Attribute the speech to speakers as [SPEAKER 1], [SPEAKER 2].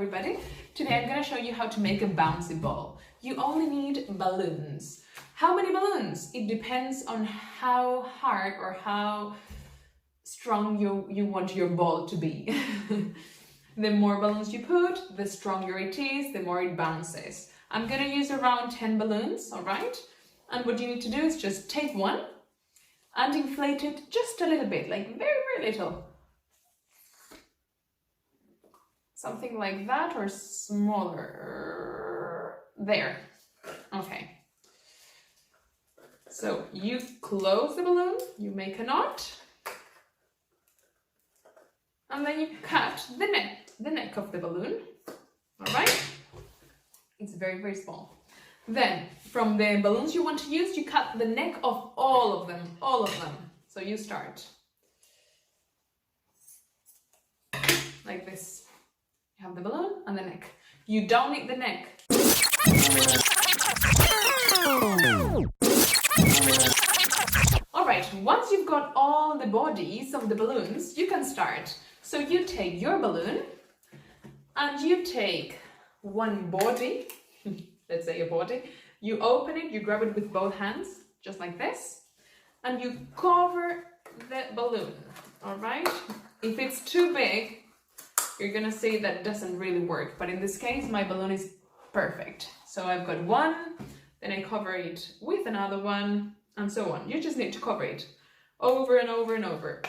[SPEAKER 1] everybody. Today I'm going to show you how to make a bouncy ball. You only need balloons. How many balloons? It depends on how hard or how strong you want your ball to be. The more balloons you put, the stronger it is, the more it bounces. I'm going to use around 10 balloons, alright? And what you need to do is just take one and inflate it just a little bit, like very, very little. Something like that or smaller. There. Okay. So you close the balloon, you make a knot, and then you cut the neck of the balloon. All right? It's very, very small. Then from the balloons you want to use, you cut the neck of all of them. So you start like this. You have the balloon and the neck. You don't need the neck. Alright, once you've got all the bodies of the balloons, you can start. So you take your balloon and you take one body, let's say a body, you open it, you grab it with both hands, just like this, and you cover the balloon, alright? If it's too big, you're gonna see that it doesn't really work, but in this case my balloon is perfect. So I've got one, then I cover it with another one, and so on. You just need to cover it over and over and over.